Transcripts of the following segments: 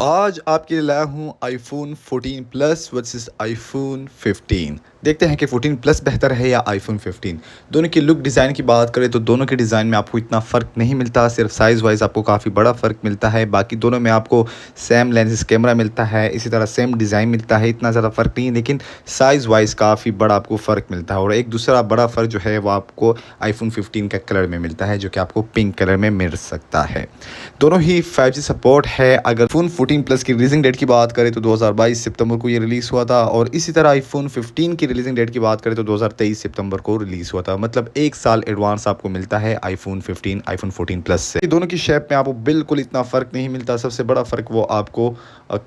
आज आपके लिए लाया हूँ आईफोन 14 प्लस वर्सेस आईफोन 15। देखते हैं कि 14 प्लस बेहतर है या आईफोन 15। दोनों की लुक डिज़ाइन की बात करें तो दोनों के डिज़ाइन में आपको इतना फ़र्क नहीं मिलता, सिर्फ साइज़ वाइज आपको काफ़ी बड़ा फ़र्क मिलता है। बाकी दोनों में आपको सेम लेंसेज कैमरा मिलता है, इसी तरह सेम डिज़ाइन मिलता है, इतना ज़्यादा फ़र्क नहीं है, लेकिन साइज़ वाइज काफ़ी बड़ा आपको फ़र्क मिलता है। और एक दूसरा बड़ा फ़र्क जो है वो आपको आईफोन 15 का कलर में मिलता है, जो कि आपको पिंक कलर में मिल सकता है। दोनों ही 5G सपोर्ट है। अगर फोन 14 प्लस की रिलीजिंग डेट की बात करें तो 2022 सितंबर को ये रिलीज़ हुआ था, और इसी तरह आईफोन 15 की रिलीजिंग डेट की बात करें तो 2023 सितंबर को रिलीज़ हुआ था। मतलब एक साल एडवांस आपको मिलता है आईफोन 15 आईफोन 14 प्लस से। दोनों की शेप में आपको बिल्कुल इतना फ़र्क नहीं मिलता। सबसे बड़ा फ़र्क वो आपको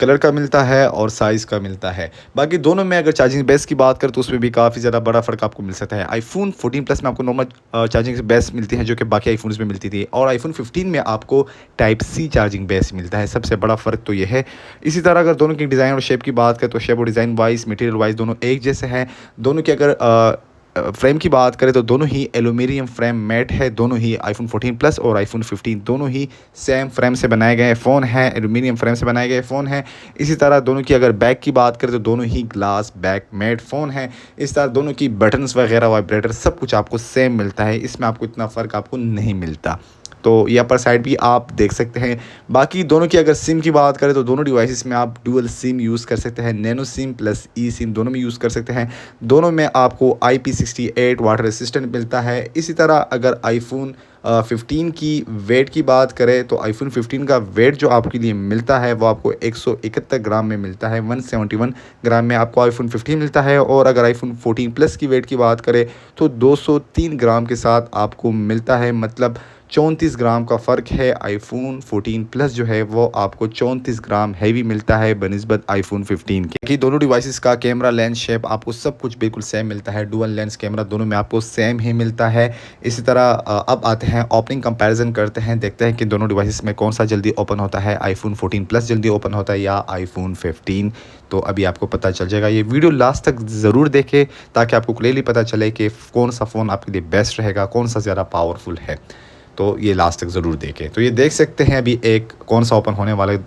कलर का मिलता है और साइज़ का मिलता है। बाकी दोनों में अगर चार्जिंग बेस की बात करें तो उसमें भी काफ़ी ज़्यादा बड़ा फ़र्क आपको मिल सकता है। आईफोन 14 प्लस में आपको नॉर्मल चार्जिंग बेस मिलती है, जो कि बाकी आईफोन्स में मिलती थी, और आईफोन 15 में आपको टाइप सी चार्जिंग बेस मिलता है। सबसे बड़ा फ़र्क तो ये है। इसी तरह अगर दोनों की डिज़ाइन और शेप की बात करें तो शेप और डिज़ाइन वाइज, मटेरियल वाइज दोनों एक जैसे हैं। दोनों की अगर फ्रेम की बात करें तो दोनों ही एल्यूमिनियम फ्रेम मैट है। दोनों ही आईफोन 14 प्लस और आईफोन 15 दोनों ही सेम फ्रेम से बनाए गए फ़ोन हैं, एल्यूमिनियम फ्रेम से बनाए गए फ़ोन हैं। इसी तरह दोनों की अगर बैक की बात करें तो दोनों ही ग्लास बैक मैट फ़ोन हैं। इस तरह दोनों की बटन्स वगैरह, वाइब्रेटर सब कुछ आपको सेम मिलता है। इसमें आपको इतना फ़र्क आपको नहीं मिलता। तो ये अपर साइड भी आप देख सकते हैं। बाकी दोनों की अगर सिम की बात करें तो दोनों डिवाइसेस में आप डुअल सिम यूज़ कर सकते हैं। नैनो सिम प्लस ई सिम दोनों में यूज़ कर सकते हैं। दोनों में आपको IP68 वाटर रेसिस्टेंट मिलता है। इसी तरह अगर आईफोन 15 की वेट की बात करें तो आईफोन 15 का वेट जो आपके लिए मिलता है वो आपको 171 ग्राम में मिलता है। 171 ग्राम में आपको आईफोन 15 मिलता है। और अगर आईफोन 14 प्लस की वेट की बात करें तो 203 ग्राम के साथ आपको मिलता है। मतलब 34 ग्राम का फ़र्क है। आईफोन 14 प्लस जो है वो आपको 34 ग्राम हैवी मिलता है बनिस्बत आईफोन 15 के। कि दोनों डिवाइसेस का कैमरा, लेंस, शेप आपको सब कुछ बिल्कुल सेम मिलता है। डुअल लेंस कैमरा दोनों में आपको सेम ही मिलता है। इसी तरह अब आते हैं ओपनिंग कंपैरिजन करते हैं, देखते हैं कि दोनों डिवाइसेस में कौन सा जल्दी ओपन होता है। आईफोन 14 प्लस जल्दी ओपन होता है या आईफोन 15, तो अभी आपको पता चल जाएगा। ये वीडियो लास्ट तक ज़रूर देखें ताकि आपको क्लियरली पता चले कि कौन सा फ़ोन आपके लिए बेस्ट रहेगा, कौन सा ज़्यादा पावरफुल है। तो ये लास्ट तक ज़रूर देखें। तो ये देख सकते हैं अभी एक कौन सा ओपन होने वाला है,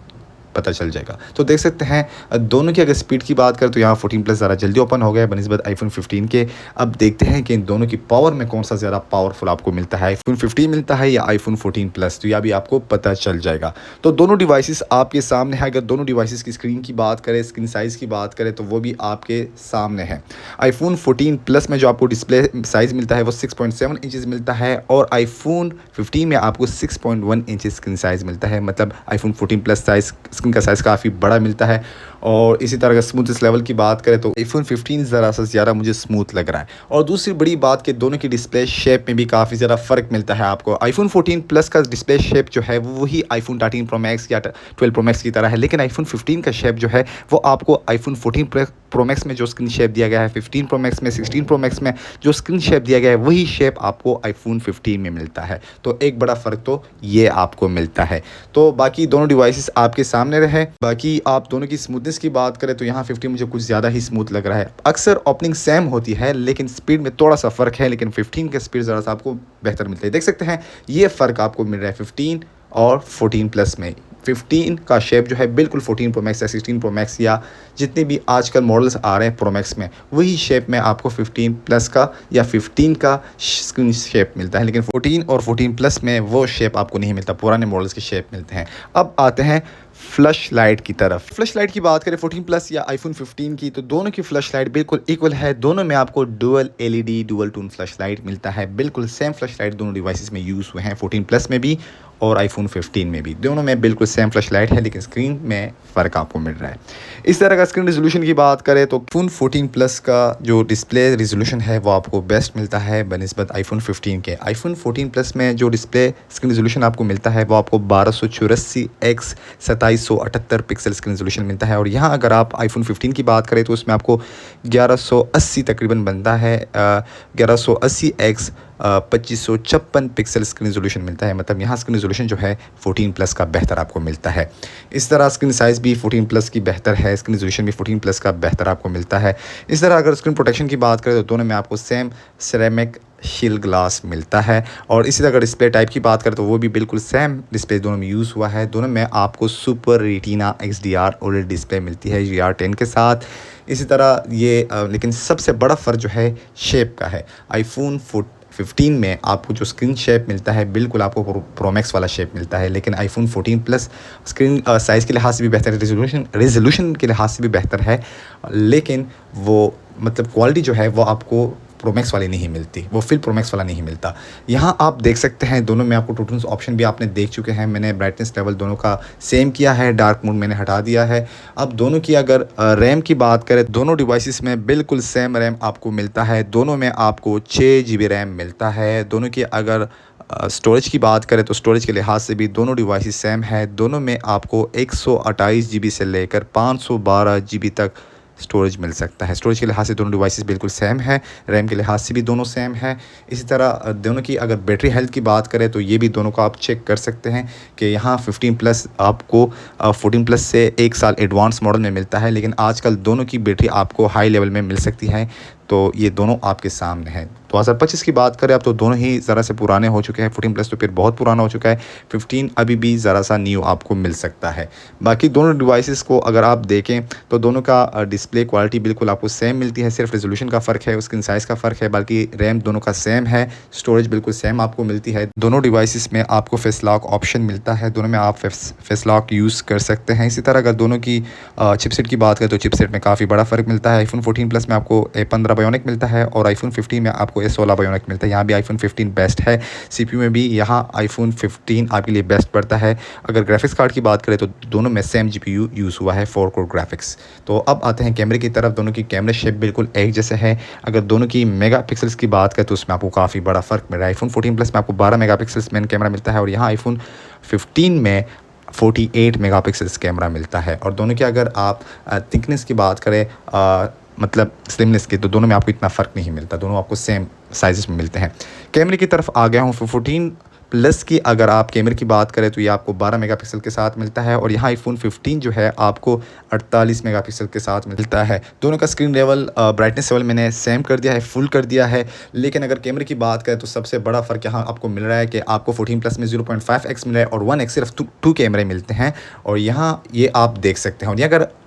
पता चल जाएगा। तो देख सकते हैं दोनों की अगर स्पीड की बात करें तो यहाँ 14 प्लस ज़रा जल्दी ओपन हो गया बनिस्बत आईफोन 15 के। अब देखते हैं कि इन दोनों की पावर में कौन सा ज़्यादा पावरफुल आपको मिलता है, आईफोन 15 मिलता है या आईफोन 14 प्लस, तो यह भी आपको पता चल जाएगा। तो दोनों डिवाइसेस आपके सामने है। अगर दोनों डिवाइसेस की स्क्रीन की बात करें, स्क्रीन साइज़ की बात करें तो वो भी आपके सामने है। आईफोन 14 प्लस में जो आपको डिस्प्ले साइज़ मिलता है वो 6.7 इंचज़ मिलता है, और आईफोन 15 में आपको 6.1 इंच स्क्रीन साइज़ मिलता है। मतलब आईफोन 14 प्लस साइज़ स्क्रीन का साइज़ काफ़ी बड़ा मिलता है। और इसी तरह अगर स्मूथनेस लेवल की बात करें तो आईफोन 15 ज़रा सा ज़्यादा मुझे स्मूथ लग रहा है। और दूसरी बड़ी बात कि दोनों की डिस्प्ले शेप में भी काफ़ी ज़्यादा फ़र्क मिलता है आपको। आईफोन 14 प्लस का डिस्प्ले शेप जो है वो वही आईफोन 13 प्रो मैक्स या 12 प्रो मैक्स की तरह है, लेकिन आईफोन 15 का शेप जो है वो आपको आईफोन 14 प्रो मैक्स में जो स्क्रीन शेप दिया गया है, 15 प्रो मैक्स में, 16 प्रो मैक्स में जो स्क्रीन शेप दिया गया है वही शेप आपको आईफोन 15 में मिलता है। तो एक बड़ा फ़र्क तो ये आपको मिलता है। तो बाकी दोनों डिवाइसेस आपके सामने रहे। बाकी आप दोनों की स्मूथनेस की बात करें तो यहाँ 15 मुझे कुछ ज़्यादा ही स्मूथ लग रहा है। अक्सर ओपनिंग सेम होती है लेकिन स्पीड में थोड़ा सा फ़र्क है, लेकिन 15 का स्पीड ज़रा सा आपको बेहतर मिलता है। देख सकते हैं ये फ़र्क आपको मिल रहा है 15 और 14 प्लस में। 15 का शेप जो है बिल्कुल 14 प्रो मैक्स या 16 प्रो मैक्स या जितने भी आजकल मॉडल्स आ रहे हैं प्रो मैक्स में, वही शेप में आपको 15 प्लस का या 15 का स्क्रीन शेप मिलता है। लेकिन 14 और 14 प्लस में वो शेप आपको नहीं मिलता, पुराने मॉडल्स के शेप मिलते हैं। अब आते हैं फ्लश लाइट की तरफ। फ्लश लाइट की बात करें 14 प्लस या आईफोन 15 की तो दोनों की फ्लश लाइट बिल्कुल इक्वल है। दोनों में आपको dual LED dual tone flush light मिलता है। बिल्कुल सेम फ्लश लाइट दोनों डिवाइसेस में यूज़ हुए हैं, 14 प्लस में भी और आईफोन 15 में भी। दोनों में बिल्कुल सेम फ्लश लाइट है, लेकिन स्क्रीन में फ़र्क आपको मिल रहा है। इस तरह का स्क्रीन रेजोल्यूशन की बात करें तो आईफोन 14 प्लस का जो डिस्प्ले रेजोल्यूशन है वो आपको बेस्ट मिलता है बनिस्बत आईफोन 15 के। आईफोन 14 प्लस में जो डिस्प्ले स्क्रीन रेजोल्यूशन आपको मिलता है वो आपको 1284 x 2778 पिक्सल स्क्रीन रेजोल्यूशन मिलता है। और यहाँ अगर आप आईफोन 15 की बात करें तो उसमें आपको 1180 तकरीबन बनता है, 1180 x 2556 पिक्सल स्क्रीन रेजोल्यूशन मिलता है, मतलब यहाँ स्क्रीन रेजोल्यूशन जो है 14 प्लस का बेहतर आपको मिलता है। इस तरह स्क्रीन साइज़ भी 14 प्लस की बेहतर है, स्क्रीन रेजोल्यूशन भी 14 प्लस का बेहतर आपको मिलता है। इस तरह अगर स्क्रीन प्रोटेक्शन की बात करें तो दोनों में आपको सेम सिरेमिक शील्ड ग्लास मिलता है। और इसी तरह अगर डिस्प्ले टाइप की बात करें तो वो भी बिल्कुल सेम डिस्प्ले दोनों में यूज़ हुआ है। दोनों में आपको super retina XDR OLED display मिलती है GR10 के साथ। इसी तरह ये लेकिन सबसे बड़ा फ़र्क जो है शेप का है। आईफोन 15 में आपको जो स्क्रीन शेप मिलता है बिल्कुल आपको प्रो मैक्स वाला शेप मिलता है, लेकिन आईफोन 14 प्लस स्क्रीन साइज़ के लिहाज से भी बेहतर है, रेजोल्यूशन के लिहाज से भी बेहतर है, लेकिन वो मतलब क्वालिटी जो है वो आपको प्रो मैक्स वाली नहीं मिलती, वो फिल प्रो मैक्स वाला नहीं मिलता। यहाँ आप देख सकते हैं दोनों में आपको टोटल्स ऑप्शन भी आपने देख चुके हैं। मैंने ब्राइटनेस लेवल दोनों का सेम किया है, डार्क मोड मैंने हटा दिया है। अब दोनों की अगर रैम की बात करें, दोनों डिवाइसेस में बिल्कुल सेम रैम आपको मिलता है। दोनों में आपको 6 GB रैम मिलता है। दोनों की अगर स्टोरेज की बात करें तो स्टोरेज के लिहाज से भी दोनों डिवाइसेस सेम है। दोनों में आपको 128 GB से लेकर 512 GB तक स्टोरेज मिल सकता है। स्टोरेज के लिहाज से दोनों डिवाइसेस बिल्कुल सेम है, रैम के लिहाज से भी दोनों सेम है। इसी तरह दोनों की अगर बैटरी हेल्थ की बात करें तो ये भी दोनों को आप चेक कर सकते हैं कि यहाँ 15 प्लस आपको 14 प्लस से 1 साल एडवांस मॉडल में मिलता है, लेकिन आजकल दोनों की बैटरी आपको हाई लेवल में मिल सकती है। तो ये दोनों आपके सामने हैं। 2025 की बात करें अब तो दोनों ही ज़रा से पुराने हो चुके हैं। 14 प्लस तो फिर बहुत पुराना हो चुका है, 15 अभी भी ज़रा सा न्यू आपको मिल सकता है। बाकी दोनों डिवाइसेस को अगर आप देखें तो दोनों का डिस्प्ले क्वालिटी बिल्कुल आपको सेम मिलती है, सिर्फ रेजोल्यूशन का फ़र्क है, स्क्रीन साइज़ का फ़र्क है। बाकी रैम दोनों का सेम है, स्टोरेज बिल्कुल सेम आपको मिलती है। दोनों डिवाइसेस में आपको फेस लॉक ऑप्शन मिलता है, दोनों में आप फेस लॉक यूज़ कर सकते हैं। इसी तरह अगर दोनों की चिपसेट की बात करें तो चिपसेट में काफ़ी बड़ा फ़र्क मिलता है। आईफोन 14 प्लस में आपको A15 बायोनिक मिलता है और आईफोन 15 में आपको A16 बायोनिक मिलता है। यहाँ भी आईफोन 15 बेस्ट है। CPU में भी यहाँ आईफोन 15 आपके लिए बेस्ट पड़ता है। अगर ग्राफिक्स कार्ड की बात करें तो दोनों में सेम GPU यूज़ हुआ है, 4 कोर ग्राफिक्स। तो अब आते हैं कैमरे की तरफ। दोनों की कैमरे शेप बिल्कुल एक जैसे है। अगर दोनों की मेगापिक्सल्स की बात करें तो उसमें आपको काफ़ी बड़ा फ़र्क मिल रहा है। आईफोन 14 प्लस में आपको 12 मेगापिक्सल्स मेन कैमरा मिलता है और यहाँ आईफोन 15 में 48 मेगापिक्सल्स कैमरा मिलता है। और दोनों की अगर आप थिकनेस की बात करें मतलब स्लिमनेस की, तो दोनों में आपको इतना फ़र्क नहीं मिलता, दोनों आपको सेम साइज़ में मिलते हैं। कैमरे की तरफ आ गया हूँ। 14 प्लस की अगर आप कैमरे की बात करें तो ये आपको 12 मेगापिक्सल के साथ मिलता है और यहाँ आईफोन 15 जो है आपको 48 मेगापिक्सल के साथ मिलता है। दोनों का स्क्रीन लेवल ब्राइटनेस लेवल मैंने सेम कर दिया है, फुल कर दिया है। लेकिन अगर कैमरे की बात करें तो सबसे बड़ा फ़र्क यहाँ आपको मिल रहा है कि आपको 14 प्लस में 0.5x मिला है और 1x सिर्फ 2 कैमरे मिलते हैं। और यहाँ ये आप देख सकते हैं। और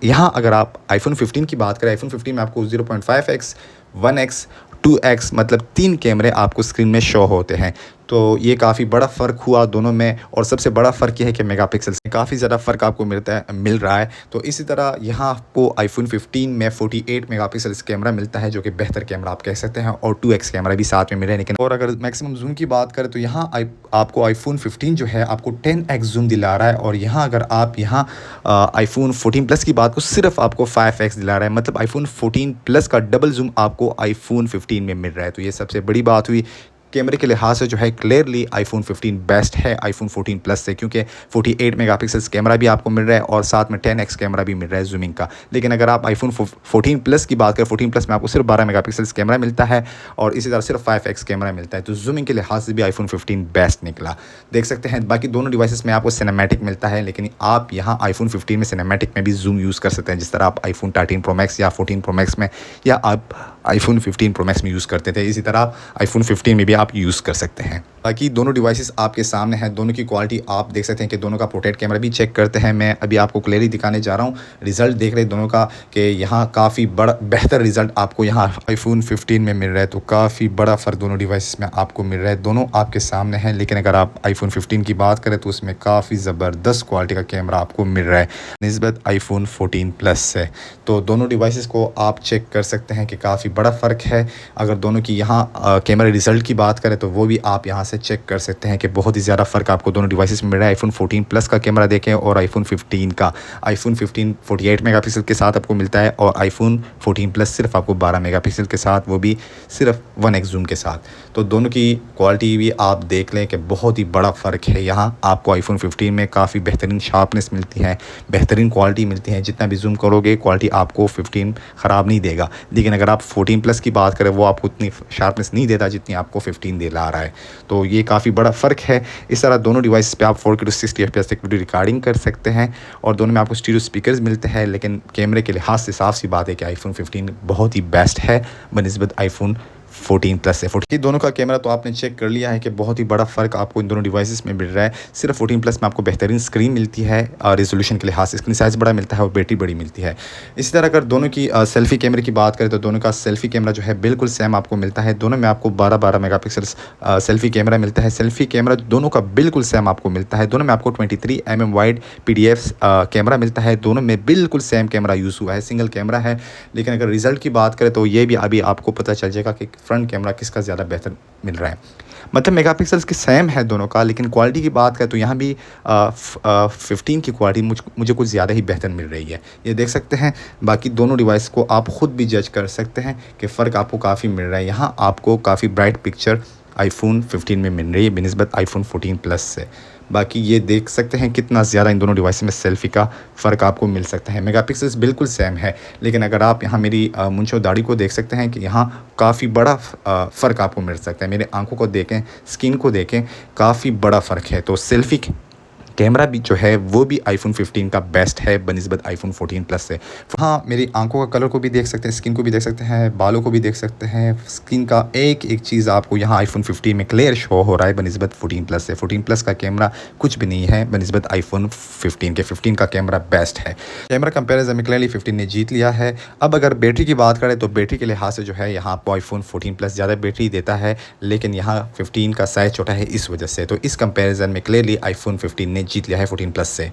यहाँ अगर आप आईफोन 15 की बात करें, आईफोन 15 में आपको 0.5x 1x 2x मतलब 3 कैमरे आपको स्क्रीन में शो होते हैं। तो ये काफ़ी बड़ा फ़र्क हुआ दोनों में। और सबसे बड़ा फ़र्क ये है कि मेगापिक्सल्स में काफ़ी ज़्यादा फ़र्क आपको मिल रहा है। तो इसी तरह यहाँ आपको आईफोन 15 में 48 मेगापिक्सल्स कैमरा मिलता है, जो कि बेहतर कैमरा आप कह सकते हैं, और 2x कैमरा भी साथ में मिले। लेकिन और अगर मैक्सिमम जूम की बात करें तो यहाँ आपको आईफोन 15 जो है आपको 10x जूम दिला रहा है। और यहाँ अगर आप यहाँ आईफोन 14 प्लस की बात को सिर्फ आपको 5x दिला रहा है, मतलब आईफोन 14 प्लस का डबल जूम आपको आईफोन 15 में मिल रहा है। तो ये सबसे बड़ी बात हुई। कैमरे के लिहाज से जो है क्लियरली आईफोन 15 बेस्ट है आईफोन 14 प्लस से, क्योंकि 48 मेगापिक्सल्स कैमरा भी आपको मिल रहा है और साथ में 10x कैमरा भी मिल रहा है जूमिंग का। लेकिन अगर आप आईफोन 14 प्लस की बात करें, 14 प्लस में आपको सिर्फ 12 मेगापिक्सल्स कैमरा मिलता है और इसी तरह सिर्फ 5x कैमरा मिलता है। तो जूमिंग के लिहाज से भी आईफोन 15 बेस्ट निकला, देख सकते हैं। बाकी दोनों डिवाइसेस में आपको सिनेमैटिक मिलता है, लेकिन आप यहाँ आईफोन 15 में सिनेमैटिक में भी जूम यूज़ कर सकते हैं, जिस तरह आप आईफोन 13 प्रो मैक्स या 14 प्रो मैक्स में या आप आईफोन 15 प्रो मैक्स में यूज़ करते थे, इसी तरह आईफोन 15 में भी आप यूज़ कर सकते हैं। बाकी दोनों डिवाइसेस आपके सामने हैं, दोनों की क्वालिटी आप देख सकते हैं कि दोनों का पोर्ट्रेट कैमरा भी चेक करते हैं। मैं अभी आपको क्लियरली दिखाने जा रहा हूँ, रिजल्ट देख रहे हैं दोनों का कि यहाँ काफ़ी बड़ा बेहतर रिजल्ट आपको यहाँ आईफोन 15 में मिल रहा है। तो काफ़ी बड़ा फ़र्क दोनों डिवाइसेस में आपको मिल रहा है, दोनों आपके सामने हैं। लेकिन अगर आप आईफोन 15 की बात करें तो उसमें काफ़ी ज़बरदस्त क्वालिटी का कैमरा आपको मिल रहा है निस्बत आईफोन 14 प्लस से। तो दोनों डिवाइसेस को आप चेक कर सकते हैं कि काफ़ी बड़ा फ़र्क है। अगर दोनों की यहाँ कैमरा रिज़ल्ट की बात करें तो वो भी आप यहाँ से से चेक कर सकते हैं कि बहुत ही ज़्यादा फ़र्क आपको दोनों डिवाइसेस में मिल रहा है। आईफोन 14 प्लस का कैमरा देखें और आईफोन 15 का। आईफोन 15 48 मेगापिक्सल के साथ आपको मिलता है और आईफोन 14 प्लस सिर्फ आपको 12 मेगापिक्सल के साथ, वो भी सिर्फ 1x जूम के साथ। तो दोनों की क्वालिटी भी आप देख लें कि बहुत ही बड़ा फ़र्क है। यहाँ आपको आईफोन 15 में काफ़ी बेहतरीन शार्पनेस मिलती है, बेहतरीन क्वालिटी मिलती है। जितना भी जूम करोगे क्वालिटी आपको 15 ख़राब नहीं देगा। लेकिन अगर आप 14 प्लस की बात करें, वो आपको उतनी शार्पनेस नहीं देता जितनी आपको 15 दे ला रहा है। तो ये काफ़ी बड़ा फ़र्क है। इस तरह दोनों डिवाइस पे आप 4K 60 FPS तक वीडियो रिकॉर्डिंग कर सकते हैं और दोनों में आपको स्टीरियो स्पीकर्स मिलते हैं। लेकिन कैमरे के लिहाज से साफ सी बात है कि आईफोन 15 बहुत ही बेस्ट है बनिस्बत आईफोन 14 प्लस है। 14 दोनों का कैमरा तो आपने चेक कर लिया है कि बहुत ही बड़ा फ़र्क आपको इन दोनों डिवाइसेस में मिल रहा है। सिर्फ 14 प्लस में आपको बेहतरीन स्क्रीन मिलती है और रेजोल्यूशन के लिहाज से स्क्रीन साइज़ बड़ा मिलता है और बैटरी बड़ी मिलती है। इसी तरह अगर दोनों की सेल्फ़ी कैमरे की बात करें तो दोनों का सेल्फ़ी कैमरा जो है बिल्कुल सेम आपको मिलता है। दोनों में आपको 12-12 मेगापिक्सल सेल्फ़ी कैमरा मिलता है। सेल्फ़ी कैमरा दोनों का बिल्कुल सेम आपको मिलता है। दोनों में आपको 23 mm वाइड PDF कैमरा मिलता है। दोनों में बिल्कुल सेम कैमरा यूज़ हुआ है, सिंगल कैमरा है। लेकिन अगर रिज़ल्ट की बात करें तो ये भी अभी आपको पता चल जाएगा कि फ्रंट कैमरा किसका ज़्यादा बेहतर मिल रहा है। मतलब मेगापिक्सल्स की सेम है दोनों का, लेकिन क्वालिटी की बात करें तो यहाँ भी 15 की क्वालिटी मुझे कुछ ज़्यादा ही बेहतर मिल रही है। ये देख सकते हैं। बाकी दोनों डिवाइस को आप ख़ुद भी जज कर सकते हैं कि फ़र्क आपको काफ़ी मिल रहा है। यहाँ आपको काफ़ी ब्राइट पिक्चर आईफोन 15 में मिल रही है बनिस्बत आईफोन 14 प्लस से। बाकी ये देख सकते हैं कितना ज़्यादा इन दोनों डिवाइस में सेल्फ़ी का फ़र्क आपको मिल सकता है। मेगापिक्सल्स बिल्कुल सेम है, लेकिन अगर आप यहाँ मेरी मूंछ और दाढ़ी को देख सकते हैं कि यहाँ काफ़ी बड़ा फ़र्क आपको मिल सकता है। मेरे आंखों को देखें, स्किन को देखें, काफ़ी बड़ा फ़र्क है। तो सेल्फ़ी कैमरा भी जो है वो भी आईफोन 15 का बेस्ट है बनिस्बत आईफोन 14 प्लस से। हाँ, मेरी आंखों का कलर को भी देख सकते हैं, स्किन को भी देख सकते हैं, बालों को भी देख सकते हैं। स्किन का एक एक चीज़ आपको यहाँ आईफोन 15 में क्लियर शो हो रहा है बनिस्बत 14 प्लस से। 14 प्लस का कैमरा कुछ भी नहीं है बनिस्बत आईफोन 15 के। 15 का कैमरा बेस्ट है। कैमरा कंपेरिजन में क्लियरली 15 ने जीत लिया है। अब अगर बैटरी की बात करें तो बैटरी के लिहाज से जो है यहाँ आपको आईफोन 14 प्लस ज़्यादा बैटरी देता है, लेकिन यहाँ 15 का साइज़ छोटा है इस वजह से। तो इस कंपेरिजन में क्लियरली आईफोन 15 ने जीत लिया है 14 प्लस से।